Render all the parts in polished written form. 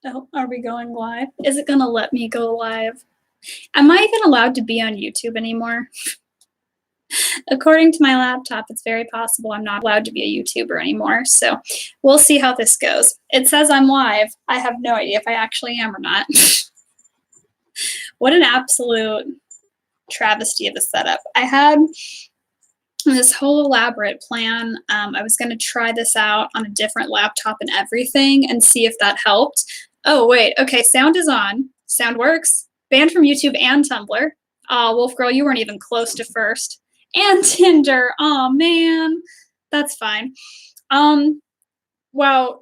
Oh, are we going live? Is it gonna let me go live? Am I even allowed to be on YouTube anymore? According to my laptop, it's very possible I'm not allowed to be a YouTuber anymore, so we'll see how this goes. It says I'm live. I have no idea if I actually am or not. What an absolute travesty of a setup. I had this whole elaborate plan. I was going to try this out on a different laptop and everything and see if that helped. Oh, wait. Okay, sound is on. Sound works. Banned from YouTube and Tumblr. Wolf Girl, you weren't even close to first. And Tinder. Oh, man. That's fine. Wow.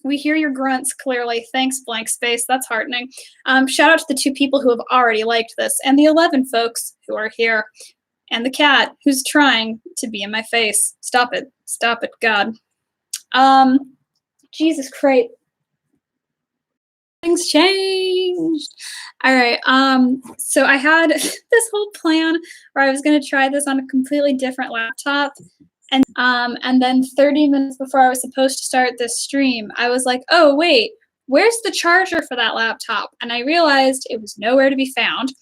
We hear your grunts clearly. Thanks, blank space. That's heartening. Shout out to the 2 people who have already liked this and the 11 folks who are here. And the cat who's trying to be in my face. Stop it. Stop it, God. Jesus Christ. Things changed. All right. So I had this whole plan where I was going to try this on a completely different laptop. And then 30 minutes before I was supposed to start this stream, I was like, oh, wait, where's the charger for that laptop? And I realized it was nowhere to be found.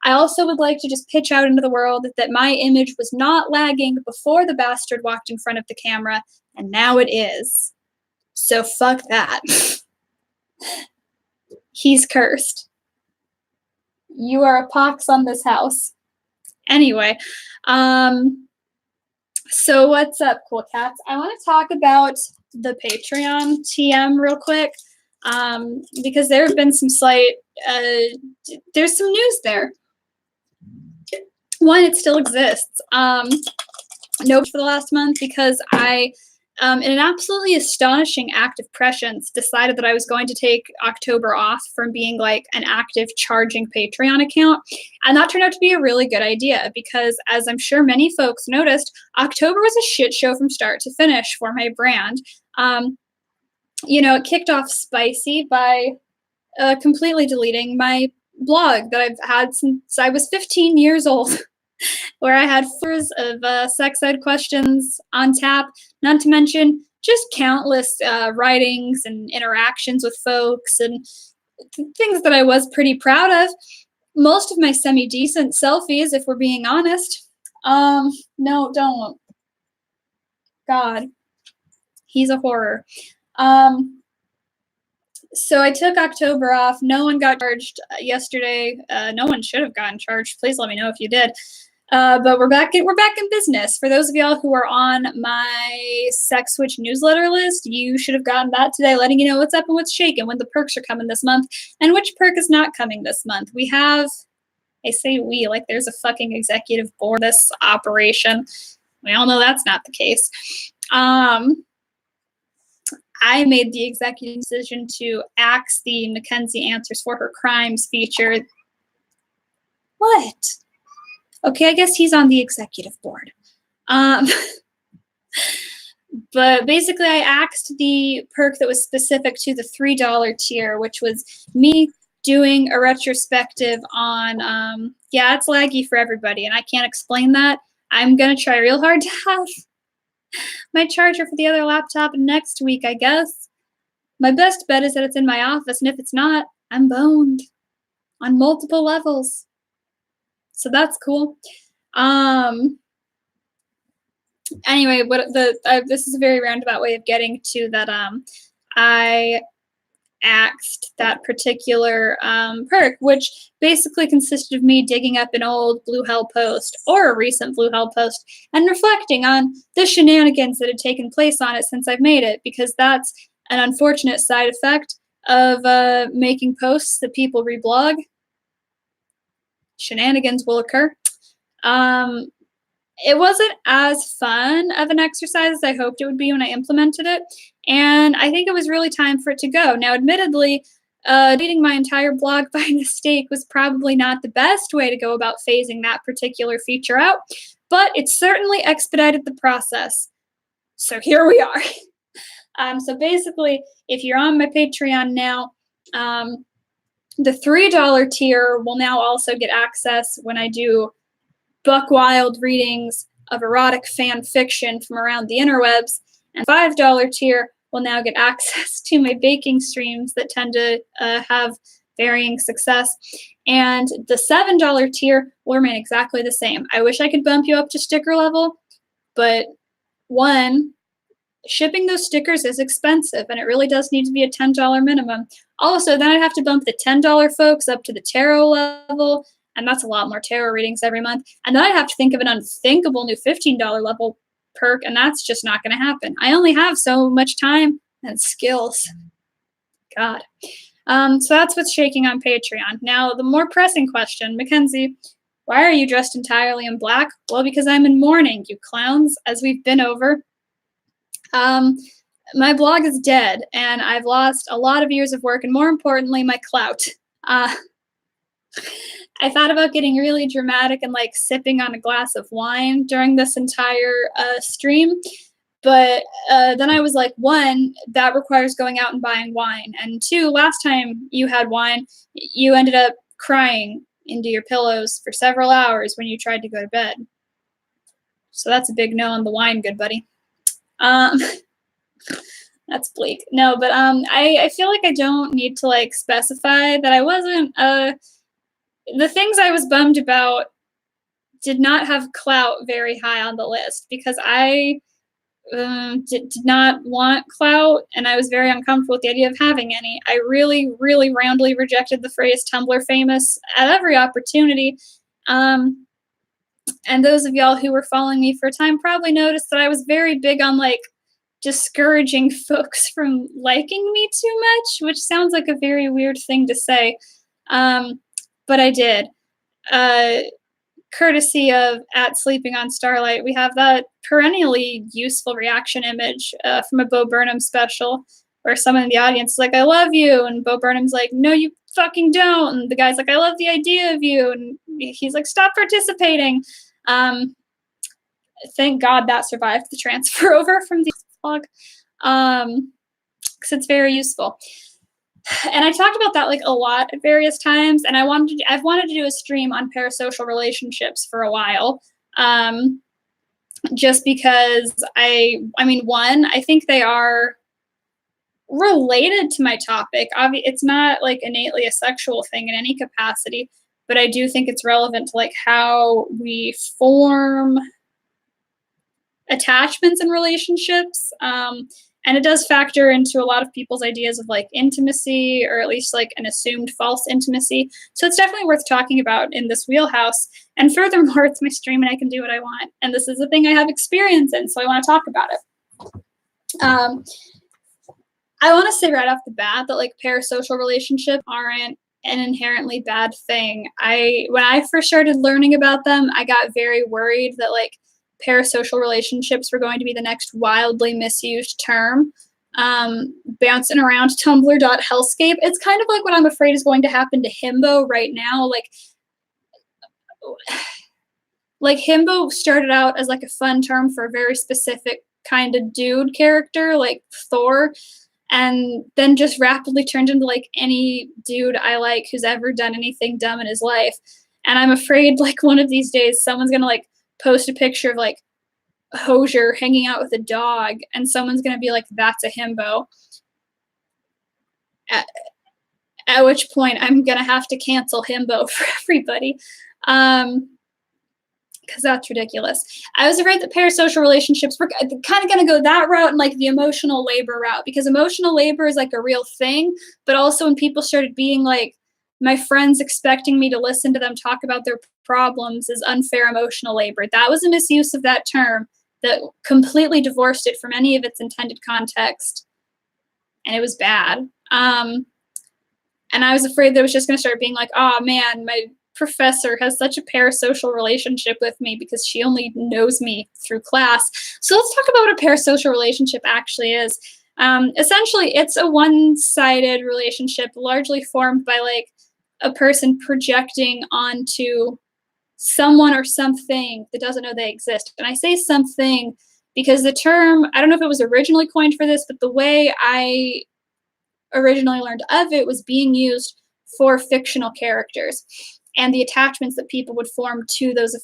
I also would like to just pitch out into the world that my image was not lagging before the bastard walked in front of the camera, and now it is. So fuck that. He's cursed. You are a pox on this house. Anyway, so what's up, cool cats? I want to talk about the Patreon TM real quick, because there have been some slight, there's some news there. One, it still exists. No for the last month because I, in an absolutely astonishing act of prescience, decided that I was going to take October off from being like an active charging Patreon account. And that turned out to be a really good idea because, as I'm sure many folks noticed, October was a shit show from start to finish for my brand. You know, it kicked off spicy by completely deleting my blog that I've had since I was 15 years old. Where I had fours of sex ed questions on tap, not to mention just countless writings and interactions with folks and things that I was pretty proud of. Most of my semi-decent selfies, if we're being honest. No, don't. God. He's a horror. So I took October off. No one got charged yesterday. No one should have gotten charged. Please let me know if you did. But we're back in business. For those of y'all who are on my Sex Switch newsletter list, you should have gotten that today, letting you know what's up and what's shaking, when the perks are coming this month, and which perk is not coming this month. We have, I say we, like there's a fucking executive board this operation. We all know that's not the case. I made the executive decision to axe the Mackenzie Answers for Her Crimes feature. What? Okay, I guess he's on the executive board. But basically, I axed the perk that was specific to the $3 tier, which was me doing a retrospective on, yeah, it's laggy for everybody, and I can't explain that. I'm going to try real hard to have my charger for the other laptop next week, I guess. My best bet is that it's in my office, and if it's not, I'm boned on multiple levels. So that's cool. Anyway, this is a very roundabout way of getting to that. I axed that particular perk, which basically consisted of me digging up an old Blue Hell post or a recent Blue Hell post and reflecting on the shenanigans that had taken place on it since I've made it, because that's an unfortunate side effect of making posts that people reblog. Shenanigans will occur. It wasn't as fun of an exercise as I hoped it would be when I implemented it, and I think it was really time for it to go. Now, admittedly, deleting my entire blog by mistake was probably not the best way to go about phasing that particular feature out, but it certainly expedited the process. So here we are. So basically, if you're on my Patreon now, the $3 tier will now also get access when I do buck wild readings of erotic fan fiction from around the interwebs, and $5 tier will now get access to my baking streams that tend to have varying success. And the $7 tier will remain exactly the same. I wish I could bump you up to sticker level, but one, shipping those stickers is expensive, and it really does need to be a $10 minimum. Also, then I'd have to bump the $10 folks up to the tarot level, and that's a lot more tarot readings every month. And then I'd have to think of an unthinkable new $15 level perk, and that's just not going to happen. I only have so much time and skills. God. So that's what's shaking on Patreon. Now, the more pressing question, Mackenzie, why are you dressed entirely in black? Well, because I'm in mourning, you clowns, as we've been over. My blog is dead, and I've lost a lot of years of work, and more importantly, my clout. I thought about getting really dramatic and like sipping on a glass of wine during this entire stream, but then I was like, one, that requires going out and buying wine, and two, last time you had wine, you ended up crying into your pillows for several hours when you tried to go to bed. So that's a big no on the wine, good buddy. That's bleak. No, but I feel like I don't need to like specify that I wasn't the things I was bummed about did not have clout very high on the list, because I did not want clout, and I was very uncomfortable with the idea of having any. I really, really roundly rejected the phrase Tumblr famous at every opportunity. And those of y'all who were following me for a time probably noticed that I was very big on like discouraging folks from liking me too much, which sounds like a very weird thing to say. But I did. Courtesy of @Sleeping on Starlight, we have that perennially useful reaction image from a Bo Burnham special where someone in the audience is like, I love you. And Bo Burnham's like, no, you fucking don't. And the guy's like, I love the idea of you. And he's like, stop participating. Thank God that survived the transfer over from the blog, because it's very useful. And I talked about that like a lot at various times, and I've wanted to do a stream on parasocial relationships for a while, just because I mean, one, I think they are related to my topic. It's not like innately a sexual thing in any capacity, but I do think it's relevant to like how we form attachments in relationships. And it does factor into a lot of people's ideas of like intimacy, or at least like an assumed false intimacy. So it's definitely worth talking about in this wheelhouse. And furthermore, it's my stream and I can do what I want. And this is a thing I have experience in, so I want to talk about it. I want to say right off the bat that like parasocial relationships aren't an inherently bad thing. When I first started learning about them, I got very worried that like parasocial relationships were going to be the next wildly misused term, bouncing around Tumblr.hellscape. It's kind of like what I'm afraid is going to happen to himbo right now. Like himbo started out as like a fun term for a very specific kind of dude character, like Thor, and then just rapidly turned into like any dude I like who's ever done anything dumb in his life. And I'm afraid like one of these days someone's gonna like post a picture of like Hosier hanging out with a dog, and someone's gonna be like, that's a himbo. At which point I'm gonna have to cancel himbo for everybody, because that's ridiculous. I was afraid that parasocial relationships were kind of going to go that route and like the emotional labor route, because emotional labor is like a real thing. But also when people started being like, my friends expecting me to listen to them talk about their problems is unfair emotional labor, that was a misuse of that term that completely divorced it from any of its intended context. And it was bad. And I was afraid that it was just going to start being like, oh man, my professor has such a parasocial relationship with me because she only knows me through class. So let's talk about what a parasocial relationship actually is. Essentially, it's a one-sided relationship largely formed by like a person projecting onto someone or something that doesn't know they exist. And I say something because the term, I don't know if it was originally coined for this, but the way I originally learned of it was being used for fictional characters and the attachments that people would form to those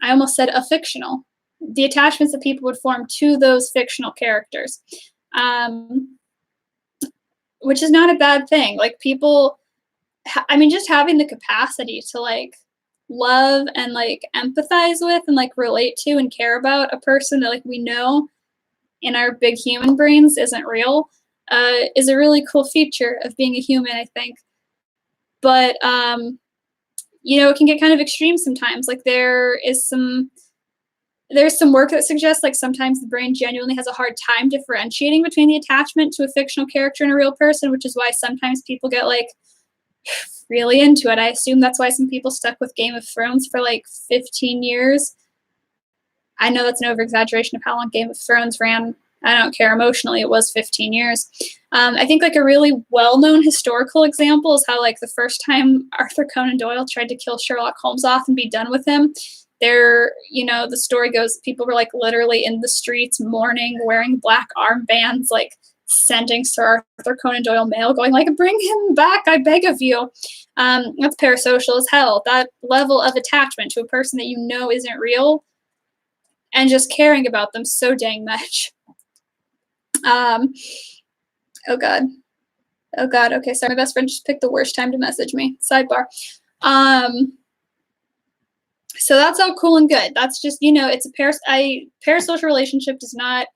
I almost said fictional. The attachments that people would form to those fictional characters. um, which is not a bad thing. Like people, I mean, just having the capacity to like love and like empathize with and like relate to and care about a person that like we know in our big human brains isn't real, is a really cool feature of being a human, I think. But you know, it can get kind of extreme sometimes. Like there's some work that suggests like sometimes the brain genuinely has a hard time differentiating between the attachment to a fictional character and a real person, which is why sometimes people get like really into it. I assume that's why some people stuck with Game of Thrones for like 15 years. I know that's an over exaggeration of how long Game of Thrones ran. I don't care. Emotionally, it was 15 years. I think like a really well-known historical example is how like the first time Arthur Conan Doyle tried to kill Sherlock Holmes off and be done with him, there, you know, the story goes, people were like literally in the streets mourning, wearing black armbands, like sending Sir Arthur Conan Doyle mail, going like, "Bring him back, I beg of you." That's parasocial as hell. That level of attachment to a person that you know isn't real, and just caring about them so dang much. Oh god. Oh god. Okay, sorry, my best friend just picked the worst time to message me. Sidebar. So that's all cool and good. That's just, you know, it's a parasocial relationship does not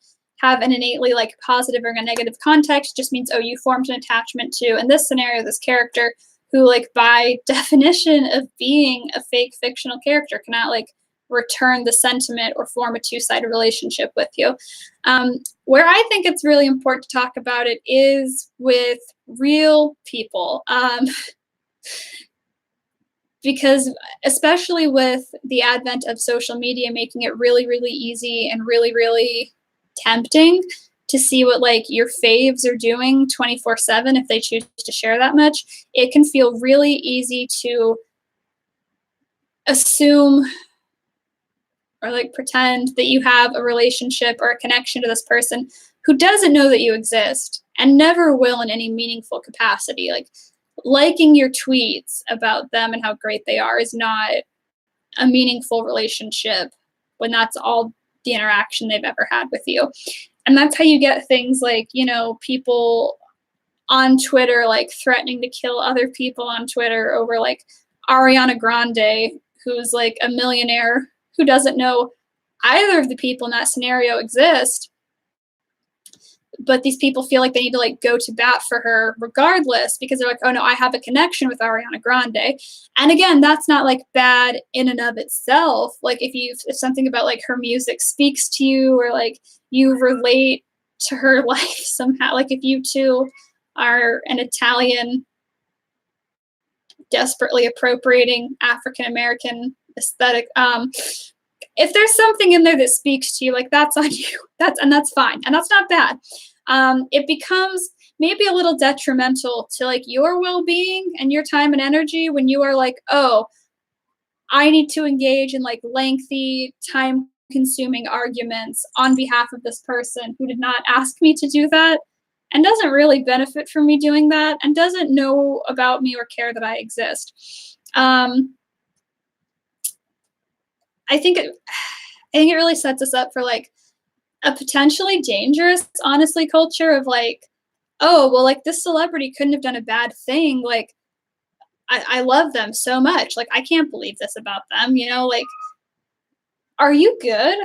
have an innately like positive or a negative context. It just means, oh, you formed an attachment to, in this scenario, this character who like by definition of being a fake fictional character cannot like return the sentiment or form a two-sided relationship with you. Where I think it's really important to talk about it is with real people. Because especially with the advent of social media making it really, really easy and really, really tempting to see what like your faves are doing 24/7 if they choose to share that much, it can feel really easy to assume or like pretend that you have a relationship or a connection to this person who doesn't know that you exist and never will in any meaningful capacity. Like liking your tweets about them and how great they are is not a meaningful relationship when that's all the interaction they've ever had with you. And that's how you get things like, you know, people on Twitter like threatening to kill other people on Twitter over like Ariana Grande, who's like a millionaire who doesn't know either of the people in that scenario exist, but these people feel like they need to like go to bat for her regardless because they're like, oh no, I have a connection with Ariana Grande. And again, that's not like bad in and of itself. Like if something about like her music speaks to you or like you relate to her life somehow, like if you too are an Italian desperately appropriating African American aesthetic, if there's something in there that speaks to you, like that's on you. That's fine. And that's not bad. It becomes maybe a little detrimental to like your well-being and your time and energy when you are like, oh, I need to engage in like lengthy, time-consuming arguments on behalf of this person who did not ask me to do that and doesn't really benefit from me doing that and doesn't know about me or care that I exist. I think it really sets us up for like a potentially dangerous, honestly, culture of like, oh, well, like this celebrity couldn't have done a bad thing. Like, I love them so much. Like, I can't believe this about them. You know, like, are you good?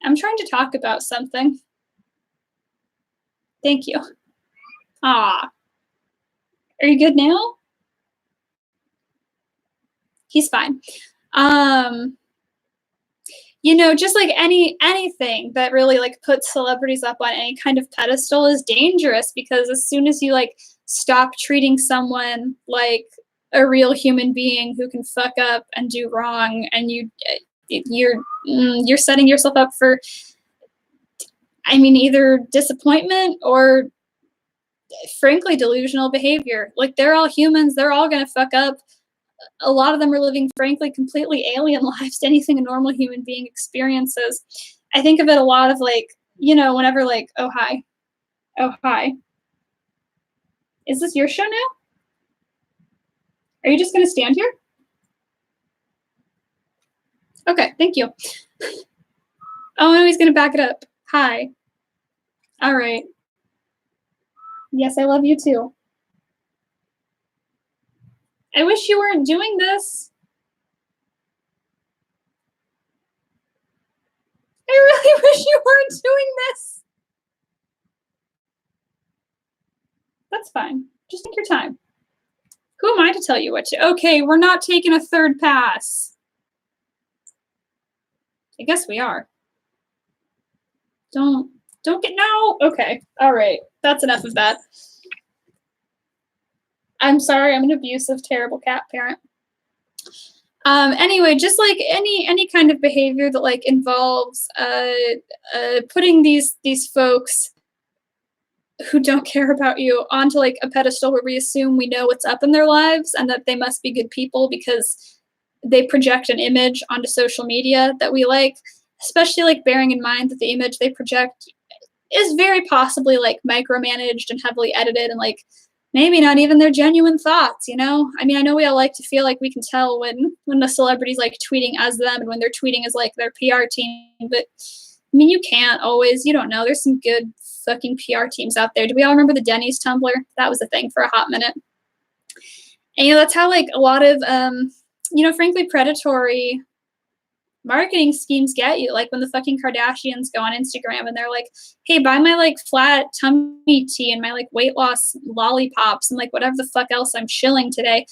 I'm trying to talk about something. Thank you. Ah, are you good now? He's fine. You know, just like anything that really like puts celebrities up on any kind of pedestal is dangerous because as soon as you like stop treating someone like a real human being who can fuck up and do wrong and you're setting yourself up for, I mean, either disappointment or frankly delusional behavior. Like they're all humans, they're all going to fuck up. A lot of them are living, frankly, completely alien lives to anything a normal human being experiences. I think of it a lot of like, you know, whenever like, oh, hi. Oh, hi. Is this your show now? Are you just going to stand here? Okay, thank you. Oh, no, he's going to back it up. Hi. All right. Yes, I love you too. I wish you weren't doing this. I really wish you weren't doing this. That's fine. Just take your time. Who am I to tell you what to? Okay, we're not taking a third pass. I guess we are. Don't get no. Okay. All right. That's enough of that. I'm sorry. I'm an abusive, terrible cat parent. Anyway, just like any kind of behavior that like involves putting these folks who don't care about you onto like a pedestal where we assume we know what's up in their lives and that they must be good people because they project an image onto social media that we like, especially like bearing in mind that the image they project is very possibly like micromanaged and heavily edited and like maybe not even their genuine thoughts, you know? I mean, I know we all like to feel like we can tell when the celebrity's like tweeting as them and when they're tweeting as like their PR team, but I mean, you can't always, you don't know. There's some good fucking PR teams out there. Do we all remember the Denny's Tumblr? That was a thing for a hot minute. And, you know, that's how, like, a lot of, you know, frankly, predatory marketing schemes get you. Like, when the fucking Kardashians go on Instagram and they're like, hey, buy my, like, flat tummy tea and my, like, weight loss lollipops and, like, whatever the fuck else I'm chilling today.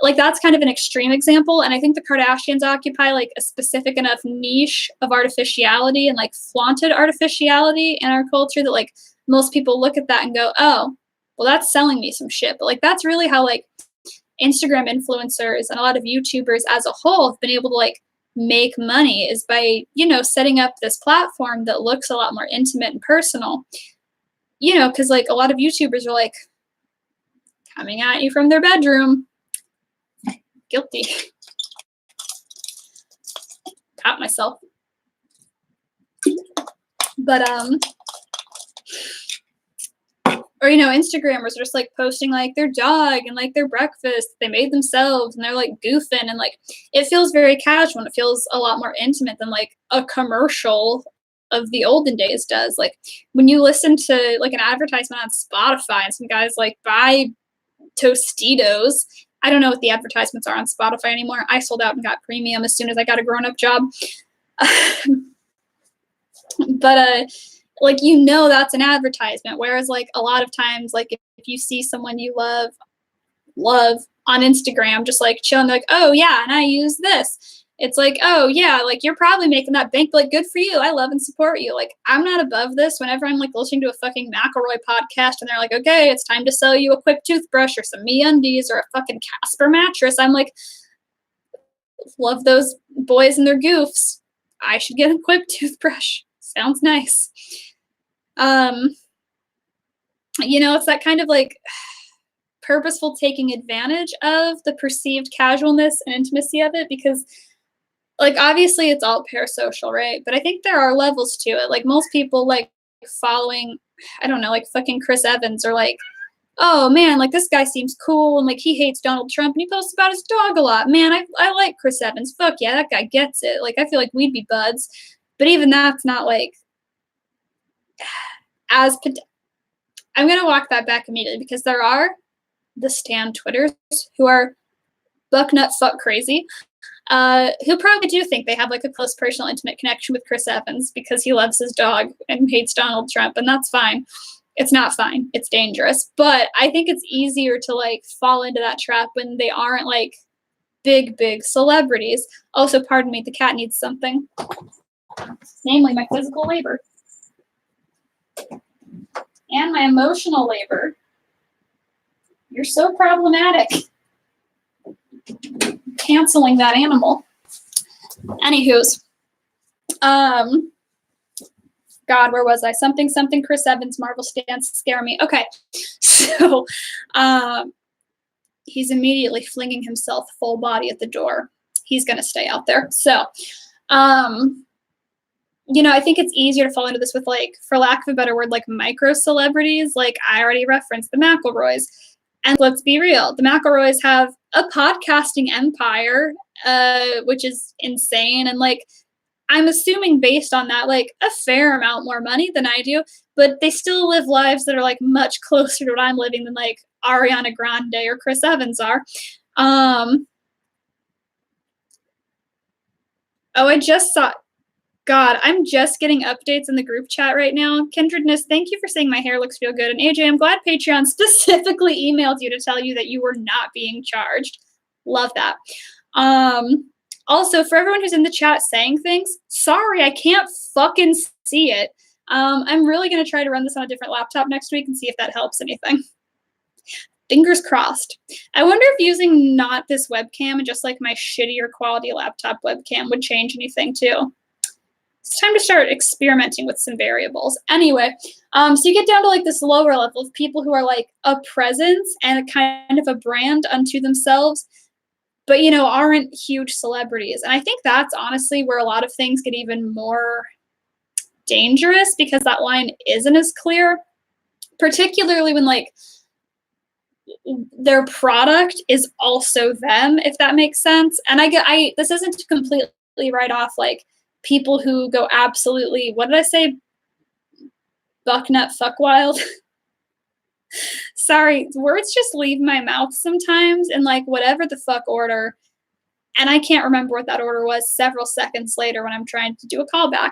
Like, that's kind of an extreme example. And I think the Kardashians occupy, like, a specific enough niche of artificiality and, like, flaunted artificiality in our culture that, like, most people look at that and go, oh, well, that's selling me some shit. But, like, that's really how, like, Instagram influencers and a lot of YouTubers as a whole have been able to, like, make money is by, you know, setting up this platform that looks a lot more intimate and personal. You know, because, like, a lot of YouTubers are, like, coming at you from their bedroom. Guilty. Caught myself. But or you know, Instagrammers are just like posting like their dog and like their breakfast they made themselves and they're like goofing and like it feels very casual and it feels a lot more intimate than like a commercial of the olden days does. Like when you listen to like an advertisement on Spotify and some guys like buy Tostitos. I don't know what the advertisements are on Spotify anymore. I sold out and got premium as soon as I got a grown-up job. But like, you know, that's an advertisement. Whereas like a lot of times, like if you see someone you love on Instagram, just like chilling, like, oh yeah, and I use this. It's like, oh yeah, like you're probably making that bank, like good for you. I love and support you. Like I'm not above this. Whenever I'm like listening to a fucking McElroy podcast and they're like, okay, it's time to sell you a quick toothbrush or some MeUndies or a fucking Casper mattress. I'm like, love those boys and their goofs. I should get a quick toothbrush. Sounds nice. You know, it's that kind of like purposeful taking advantage of the perceived casualness and intimacy of it because like obviously it's all parasocial, right? But I think there are levels to it. Like most people like following, I don't know, like fucking Chris Evans or like, oh man, like this guy seems cool and like he hates Donald Trump and he posts about his dog a lot. Man, I like Chris Evans. Fuck yeah, that guy gets it. Like I feel like we'd be buds. But even that's not like as I'm gonna walk that back immediately because there are the Stan Twitters who are bucknut fuck crazy. Who probably do think they have like a close personal intimate connection with Chris Evans because he loves his dog and hates Donald Trump, and that's fine. It's not fine. It's dangerous. But I think it's easier to like fall into that trap when they aren't like big celebrities. Also, pardon me, the cat needs something. Namely my physical labor. And my emotional labor. You're so problematic. Canceling that animal. Anywho's. God, where was I? Something Chris Evans Marvel stance scare me. Okay. So he's immediately flinging himself full body at the door. He's gonna stay out there. So you know, I think it's easier to fall into this with like, for lack of a better word, like micro celebrities. Like I already referenced the McElroys. And let's be real, the McElroys have a podcasting empire, which is insane. And like, I'm assuming based on that, like a fair amount more money than I do, but they still live lives that are like much closer to what I'm living than like Ariana Grande or Chris Evans are. Um, oh, I just saw, God, I'm just getting updates in the group chat right now. Kindredness, thank you for saying my hair looks real good. And AJ, I'm glad Patreon specifically emailed you to tell you that you were not being charged. Love that. Also, for everyone who's in the chat saying things, sorry, I can't fucking see it. I'm really going to try to run this on a different laptop next week and see if that helps anything. Fingers crossed. I wonder if using not this webcam and just like my shittier quality laptop webcam would change anything too. It's time to start experimenting with some variables. Anyway, so you get down to like this lower level of people who are like a presence and a kind of a brand unto themselves, but you know, aren't huge celebrities. And I think that's honestly where a lot of things get even more dangerous because that line isn't as clear, particularly when like their product is also them, if that makes sense. And this isn't to completely write off like people who go absolutely, what did I say? Bucknut fuck wild. Sorry, words just leave my mouth sometimes in like whatever the fuck order. And I can't remember what that order was several seconds later when I'm trying to do a callback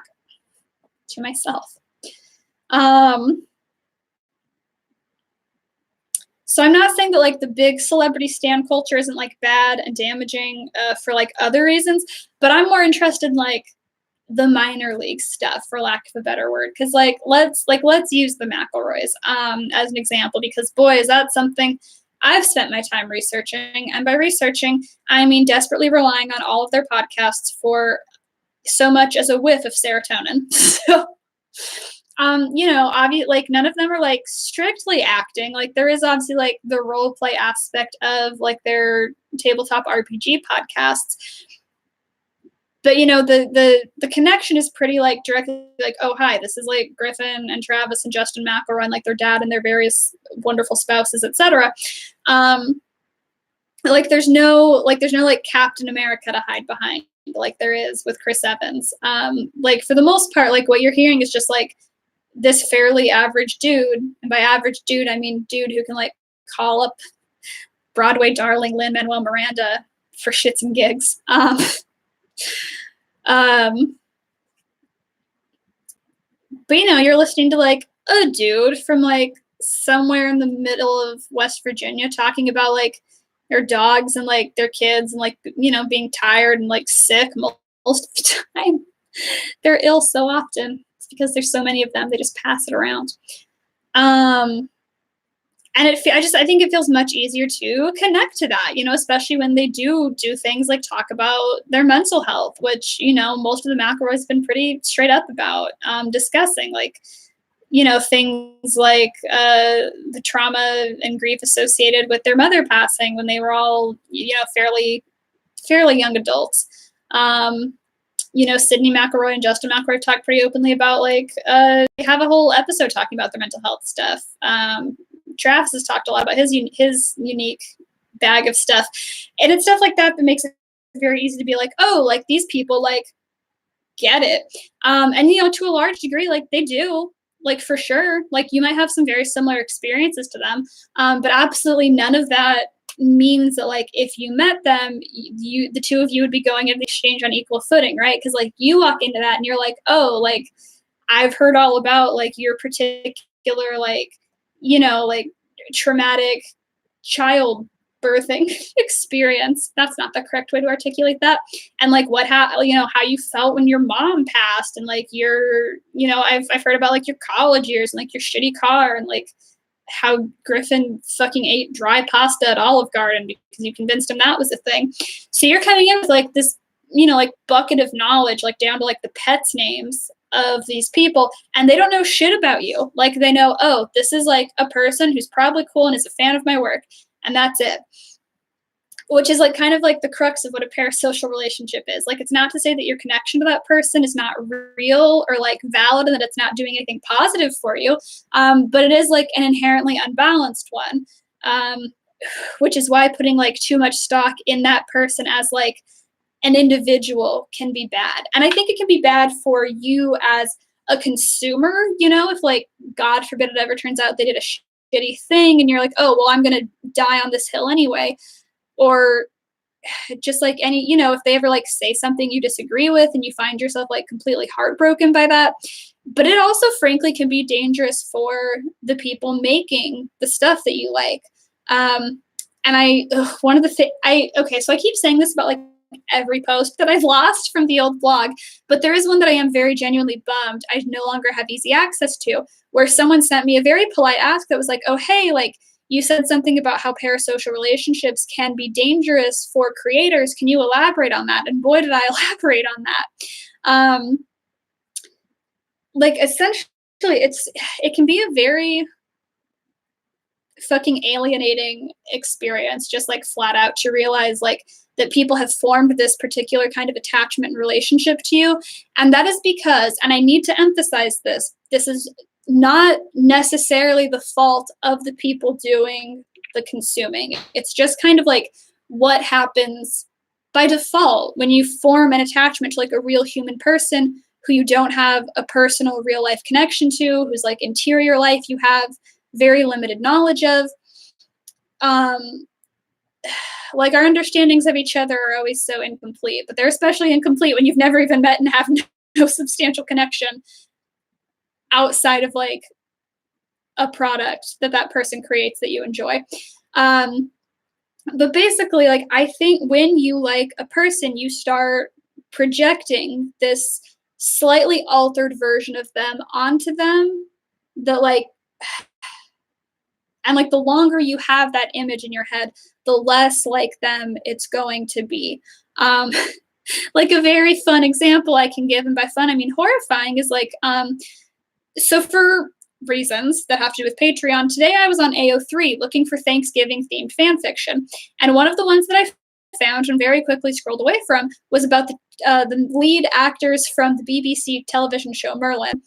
to myself. So I'm not saying that like the big celebrity stan culture isn't like bad and damaging for like other reasons, but I'm more interested in like the minor league stuff, for lack of a better word. Because let's use the McElroys as an example, because boy, is that something I've spent my time researching. And by researching, I mean desperately relying on all of their podcasts for so much as a whiff of serotonin. So, you know, obviously, like none of them are like strictly acting. Like there is obviously like the role play aspect of like their tabletop RPG podcasts. But you know, the connection is pretty like directly like, oh hi, this is like Griffin and Travis and Justin McElroy and like their dad and their various wonderful spouses, etc. Like there's no like Captain America to hide behind like there is with Chris Evans. Like for the most part, like what you're hearing is just like this fairly average dude, and by average dude I mean dude who can like call up Broadway darling Lin-Manuel Miranda for shits and gigs. But you know, you're listening to like a dude from like somewhere in the middle of West Virginia talking about like their dogs and like their kids and like, you know, being tired and like sick most of the time. They're ill so often. It's because there's so many of them, they just pass it around. And I think it feels much easier to connect to that, you know, especially when they do things like talk about their mental health, which, you know, most of the McElroys have been pretty straight up about discussing, like, you know, things like the trauma and grief associated with their mother passing when they were all, you know, fairly young adults. You know, Sydney McElroy and Justin McElroy talk pretty openly about like they have a whole episode talking about their mental health stuff. Travis has talked a lot about his unique bag of stuff, and it's stuff like that that makes it very easy to be like, oh, like these people like get it, and you know, to a large degree, like they do, like for sure, like you might have some very similar experiences to them, but absolutely none of that means that like if you met them, the two of you would be going into exchange on equal footing, right? Because like you walk into that and you're like, oh, like I've heard all about like your particular like, you know, like traumatic child birthing experience. That's not the correct way to articulate that. And like how you felt when your mom passed, and like your, you know, I've heard about like your college years and like your shitty car, and like how Griffin fucking ate dry pasta at Olive Garden because you convinced him that was a thing. So you're coming in with like this, you know, like bucket of knowledge, like down to like the pets' names of these people, and they don't know shit about you. Like they know, oh, this is like a person who's probably cool and is a fan of my work, and that's it. Which is like kind of like the crux of what a parasocial relationship is. Like it's not to say that your connection to that person is not real or like valid and that it's not doing anything positive for you, but it is like an inherently unbalanced one, which is why putting like too much stock in that person as like an individual can be bad. And I think it can be bad for you as a consumer, if like, God forbid it ever turns out they did a shitty thing and you're like, oh, well, I'm going to die on this hill anyway. Or just like any, if they ever like say something you disagree with and you find yourself like completely heartbroken by that. But it also frankly can be dangerous for the people making the stuff that you like. And one of the things so I keep saying this about like every post that I've lost from the old blog, but there is one that I am very genuinely bummed I no longer have easy access to, where someone sent me a very polite ask that was like, oh, hey, like, you said something about how parasocial relationships can be dangerous for creators. Can you elaborate on that? And boy, did I elaborate on that. Like, essentially, it can be a very fucking alienating experience, just like flat out, to realize like that people have formed this particular kind of attachment and relationship to you. And that is because, and I need to emphasize this is not necessarily the fault of the people doing the consuming. It's just kind of like what happens by default when you form an attachment to like a real human person who you don't have a personal real life connection to, whose like interior life you have very limited knowledge of. Like, our understandings of each other are always so incomplete, but they're especially incomplete when you've never even met and have no substantial connection outside of like a product that person creates that you enjoy. But basically, like, I think when you like a person, you start projecting this slightly altered version of them onto them that like, and like the longer you have that image in your head, the less like them it's going to be. Like a very fun example I can give, and by fun I mean horrifying, is like, so for reasons that have to do with Patreon, today I was on AO3 looking for Thanksgiving themed fan fiction. And one of the ones that I found and very quickly scrolled away from was about the lead actors from the BBC television show Merlin,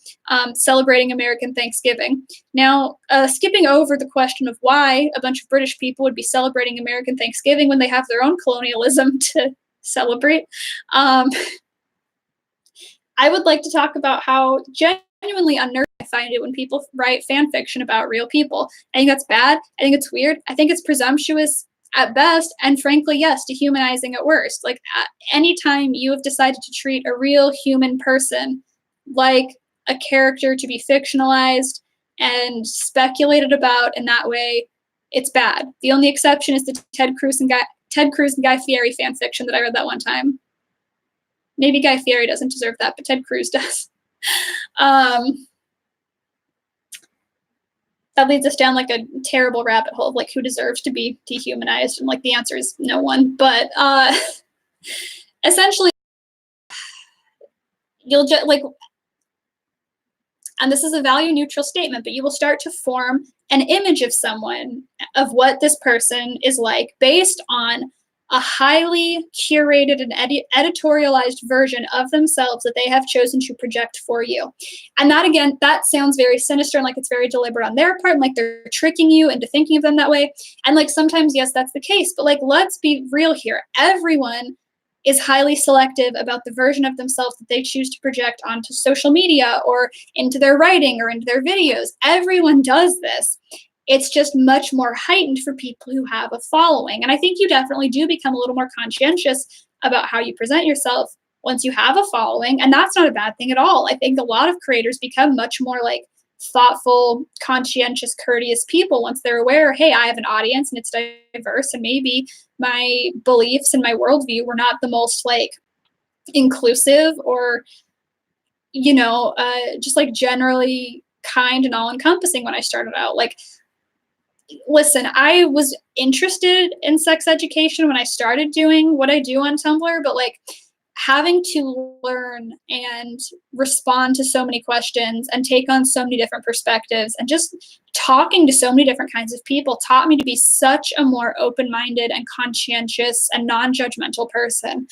celebrating American Thanksgiving. Now, skipping over the question of why a bunch of British people would be celebrating American Thanksgiving when they have their own colonialism to celebrate, I would like to talk about how genuinely unnerving I find it when people write fan fiction about real people. I think that's bad. I think it's weird. I think it's presumptuous at best, and frankly, yes, dehumanizing at worst. Like, anytime you have decided to treat a real human person like a character to be fictionalized and speculated about in that way, it's bad. The only exception is the Ted Cruz and Guy Fieri fan fiction that I read that one time. Maybe Guy Fieri doesn't deserve that, but Ted Cruz does. That leads us down like a terrible rabbit hole of like who deserves to be dehumanized, and like the answer is no one. But essentially, you'll just like, and this is a value neutral statement, but you will start to form an image of someone, of what this person is like, based on a highly curated and editorialized version of themselves that they have chosen to project for you. And that, again, that sounds very sinister and like it's very deliberate on their part, and like they're tricking you into thinking of them that way. And like sometimes, yes, that's the case, but like, let's be real here. Everyone is highly selective about the version of themselves that they choose to project onto social media or into their writing or into their videos. Everyone does this. It's just much more heightened for people who have a following. And I think you definitely do become a little more conscientious about how you present yourself once you have a following. And that's not a bad thing at all. I think a lot of creators become much more like thoughtful, conscientious, courteous people once they're aware, hey, I have an audience and it's diverse, and maybe my beliefs and my worldview were not the most like inclusive or, just like generally kind and all encompassing when I started out. Like, listen, I was interested in sex education when I started doing what I do on Tumblr, but like having to learn and respond to so many questions and take on so many different perspectives and just talking to so many different kinds of people taught me to be such a more open-minded and conscientious and non-judgmental person.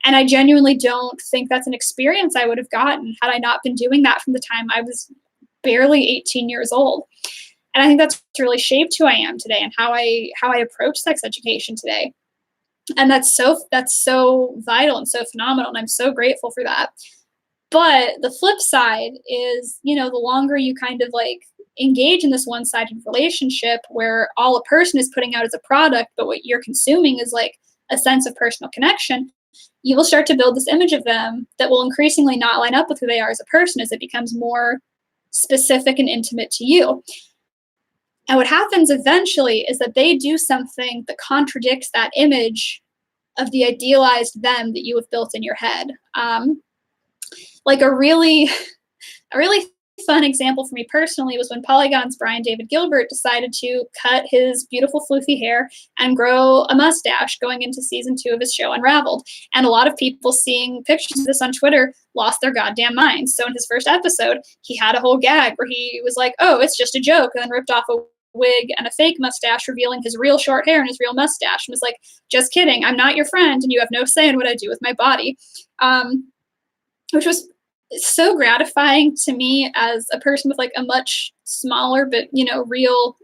And I genuinely don't think that's an experience I would have gotten had I not been doing that from the time I was barely 18 years old. And I think that's really shaped who I am today and how I approach sex education today. And that's so vital and so phenomenal, and I'm so grateful for that. But the flip side is, the longer you kind of like engage in this one-sided relationship where all a person is putting out is a product, but what you're consuming is like a sense of personal connection, you will start to build this image of them that will increasingly not line up with who they are as a person as it becomes more specific and intimate to you. And what happens eventually is that they do something that contradicts that image of the idealized them that you have built in your head. Like a really fun example for me personally was when Polygon's Brian David Gilbert decided to cut his beautiful floofy hair and grow a mustache going into season 2 of his show Unraveled. And a lot of people seeing pictures of this on Twitter lost their goddamn minds. So in his first episode, he had a whole gag where he was like, oh, it's just a joke, and then ripped off a wig and a fake mustache, revealing his real short hair and his real mustache, and was like, just kidding, I'm not your friend, and you have no say in what I do with my body. Which was so gratifying to me as a person with like a much smaller but real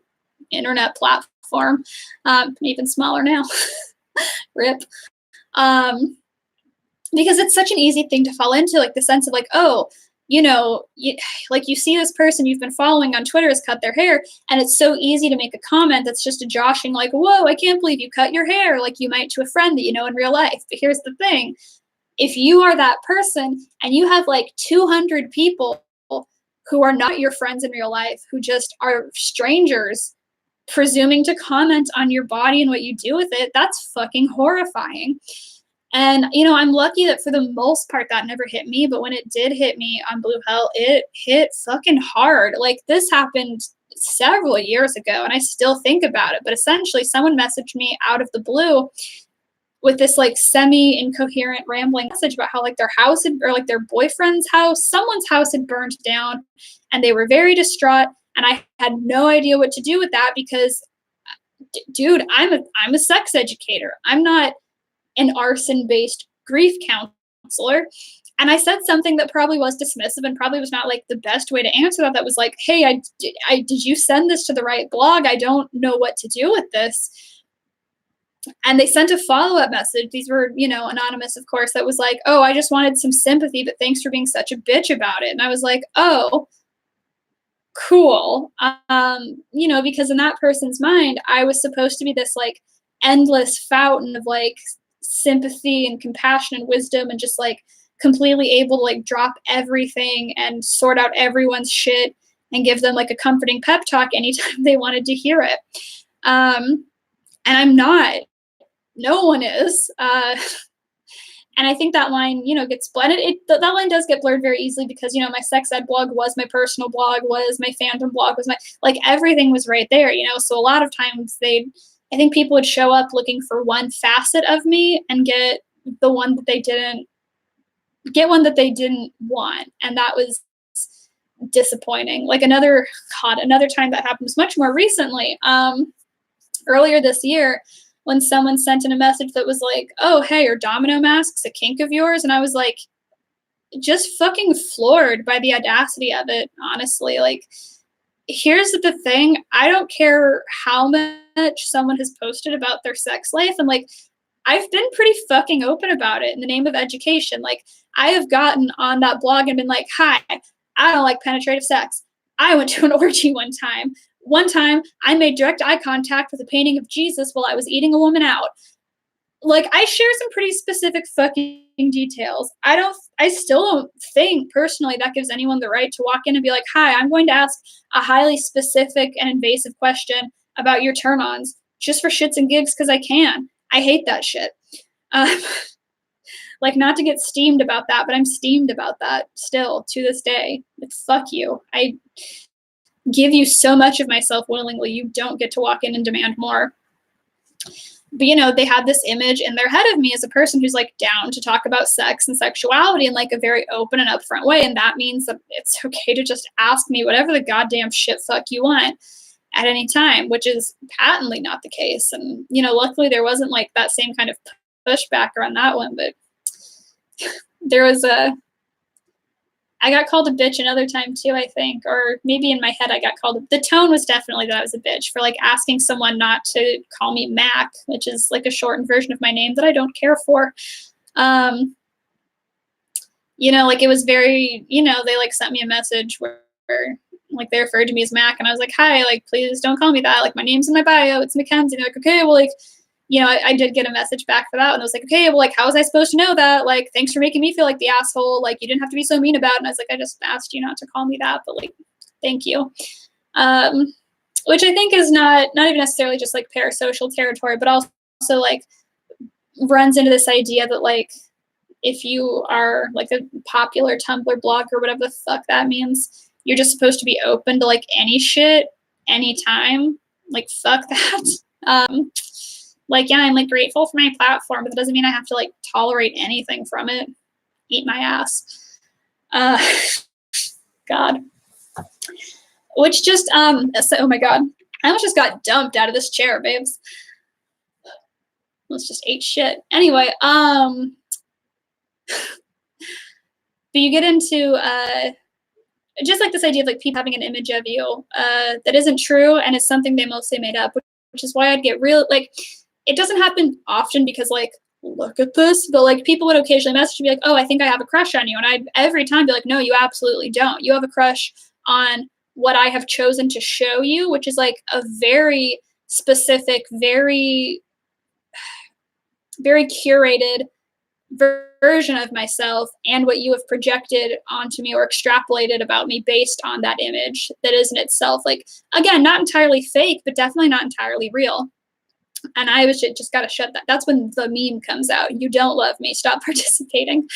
internet platform, even smaller now. Rip. Because it's such an easy thing to fall into, like the sense of like, oh, like you see this person you've been following on Twitter has cut their hair, and it's so easy to make a comment that's just a joshing like, whoa, I can't believe you cut your hair, like you might to a friend that you know in real life. But here's the thing. If you are that person and you have like 200 people who are not your friends in real life, who just are strangers presuming to comment on your body and what you do with it, that's fucking horrifying. And, I'm lucky that for the most part that never hit me. But when it did hit me on Blue Hell, it hit fucking hard. Like this happened several years ago and I still think about it. But essentially someone messaged me out of the blue with this like semi-incoherent rambling message about how like their house or like their boyfriend's house, someone's house had burned down, and they were very distraught. And I had no idea what to do with that because, dude, I'm a sex educator. I'm not an arson-based grief counselor. And I said something that probably was dismissive and probably was not like the best way to answer that. That was like, hey, did you send this to the right blog? I don't know what to do with this. And they sent a follow-up message. These were, anonymous, of course, that was like, oh, I just wanted some sympathy, but thanks for being such a bitch about it. And I was like, oh, cool. Because in that person's mind, I was supposed to be this like endless fountain of like sympathy and compassion and wisdom and just like completely able to like drop everything and sort out everyone's shit and give them like a comforting pep talk anytime they wanted to hear it. And I'm not. No one is. And I think that line, gets blended. That line does get blurred very easily because, my sex ed blog was my personal blog, was my fandom blog, was my, like everything was right there, So a lot of times I think people would show up looking for one facet of me and get one that they didn't want. And that was disappointing. Like another time that happened was much more recently. Earlier this year, when someone sent in a message that was like, oh, hey, are domino masks a kink of yours? And I was like, just fucking floored by the audacity of it, honestly. Like, here's the thing. I don't care how much someone has posted about their sex life. And like, I've been pretty fucking open about it in the name of education. Like, I have gotten on that blog and been like, hi, I don't like penetrative sex. I went to an orgy one time. One time, I made direct eye contact with a painting of Jesus while I was eating a woman out. Like, I share some pretty specific fucking details. I still don't think, personally, that gives anyone the right to walk in and be like, hi, I'm going to ask a highly specific and invasive question about your turn-ons just for shits and gigs because I can. I hate that shit. Like, not to get steamed about that, but I'm steamed about that still to this day. Like, fuck you. I give you so much of myself willingly. You don't get to walk in and demand more. But, they had this image in their head of me as a person who's like down to talk about sex and sexuality in like a very open and upfront way. And that means that it's okay to just ask me whatever the goddamn shit fuck you want at any time, which is patently not the case. And, luckily there wasn't like that same kind of pushback around that one, but there was I got called a bitch another time too, I think, or maybe in my head I got called. The tone was definitely that I was a bitch for like asking someone not to call me Mac, which is like a shortened version of my name that I don't care for. You know, like it was very, you know, they like sent me a message where like they referred to me as Mac, and I was like, hi, like please don't call me that. Like my name's in my bio, it's Mackenzie. They're like, okay, well, like, you know, I did get a message back for that, and I was like, okay, well, like, how was I supposed to know that? Like, thanks for making me feel like the asshole. Like, you didn't have to be so mean about it. And I was like, I just asked you not to call me that, but like, thank you. Which I think is not even necessarily just like parasocial territory, but also like runs into this idea that like if you are like a popular Tumblr blog or whatever the fuck that means, you're just supposed to be open to like any shit, anytime. Like, fuck that. Like, yeah, I'm like grateful for my platform, but that doesn't mean I have to like tolerate anything from it. Eat my ass. God. Which just, so, oh my God. I almost just got dumped out of this chair, babes. Let's just ate shit. Anyway, but you get into, just like this idea of like people having an image of you that isn't true and is something they mostly made up, which is why I'd get real, like, it doesn't happen often because like, look at this, but like people would occasionally message me like, oh, I think I have a crush on you. And I'd every time be like, no, you absolutely don't. You have a crush on what I have chosen to show you, which is like a very specific, very, very curated version of myself and what you have projected onto me or extrapolated about me based on that image that is in itself, like, again, not entirely fake, but definitely not entirely real. And I was just got to shut that. That's when the meme comes out. You don't love me. Stop participating.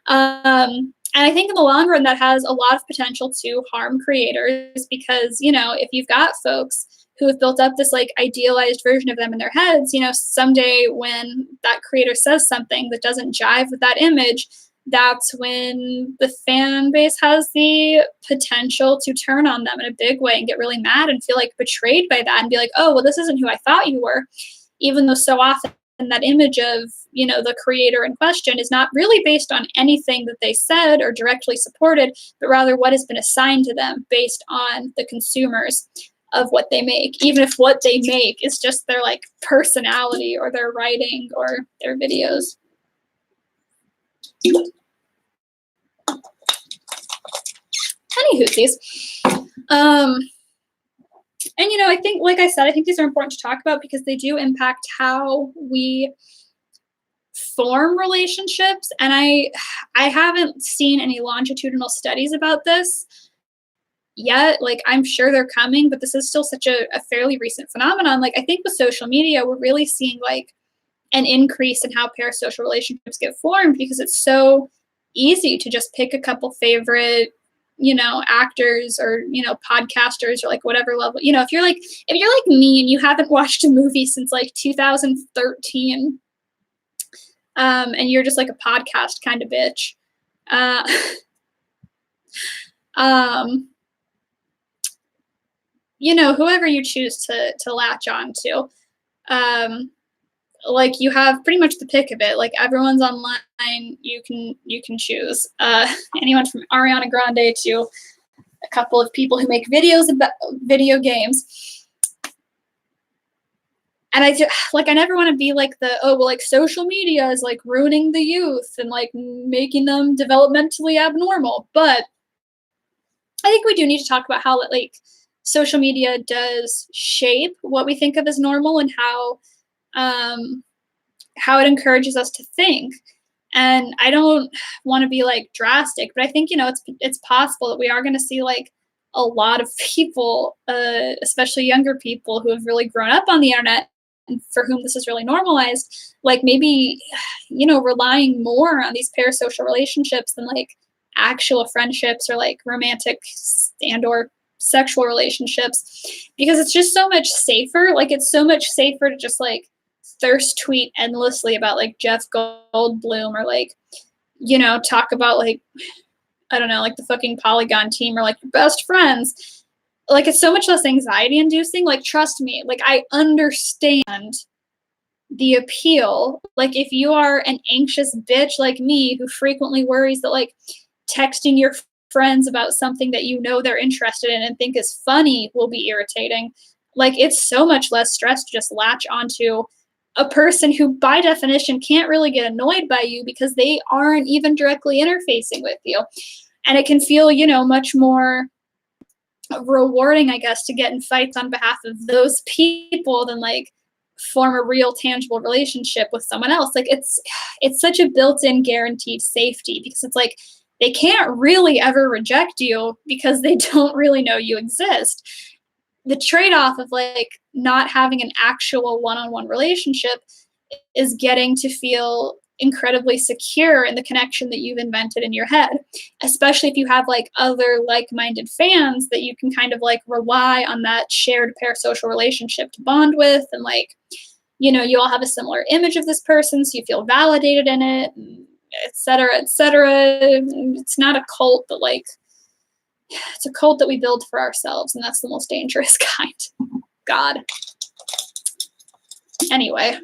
And I think in the long run, that has a lot of potential to harm creators because, you know, if you've got folks who have built up this like idealized version of them in their heads, you know, someday when that creator says something that doesn't jive with that image, that's when the fan base has the potential to turn on them in a big way and get really mad and feel like betrayed by that and be like, oh, well, this isn't who I thought you were. Even though so often that image of, you know, the creator in question is not really based on anything that they said or directly supported, but rather what has been assigned to them based on the consumers of what they make, even if what they make is just their like personality or their writing or their videos. Any hootsies. And, you know, I think, like I said, I think these are important to talk about because they do impact how we form relationships. And I haven't seen any longitudinal studies about this yet. Like, I'm sure they're coming, but this is still such a fairly recent phenomenon. Like, I think with social media, we're really seeing like an increase in how parasocial relationships get formed because it's so easy to just pick a couple favorite, you know, actors or, you know, podcasters or like whatever level, you know, if you're like me and you haven't watched a movie since like 2013, and you're just like a podcast kind of bitch, you know, whoever you choose to latch on to, like you have pretty much the pick of it. Like everyone's online, you can choose anyone from Ariana Grande to a couple of people who make videos about video games. And I never want to be like oh, well, like social media is like ruining the youth and like making them developmentally abnormal. But I think we do need to talk about how like social media does shape what we think of as normal and how it encourages us to think. And I don't want to be like drastic, but I think, you know, it's possible that we are going to see like a lot of people, especially younger people who have really grown up on the internet and for whom this is really normalized, like maybe, you know, relying more on these parasocial relationships than like actual friendships or like romantic and or sexual relationships, because it's just so much safer. Like it's so much safer to just like thirst tweet endlessly about like Jeff Goldblum or like, you know, talk about like, I don't know, like the fucking Polygon team or like your best friends. Like it's so much less anxiety inducing. Like trust me, like I understand the appeal. Like if you are an anxious bitch like me who frequently worries that like texting your friends about something that you know they're interested in and think is funny will be irritating. Like, it's so much less stress to just latch onto a person who, by definition, can't really get annoyed by you because they aren't even directly interfacing with you. And it can feel, much more rewarding, I guess, to get in fights on behalf of those people than like form a real tangible relationship with someone else. Like, it's such a built-in guaranteed safety because it's like they can't really ever reject you because they don't really know you exist. The trade-off of like not having an actual one-on-one relationship is getting to feel incredibly secure in the connection that you've invented in your head, especially if you have like other like-minded fans that you can kind of like rely on that shared parasocial relationship to bond with, and like, you all have a similar image of this person, so you feel validated in it, et cetera, et cetera. It's not a cult, but like, it's a cult that we build for ourselves, and that's the most dangerous kind. God. Anyway.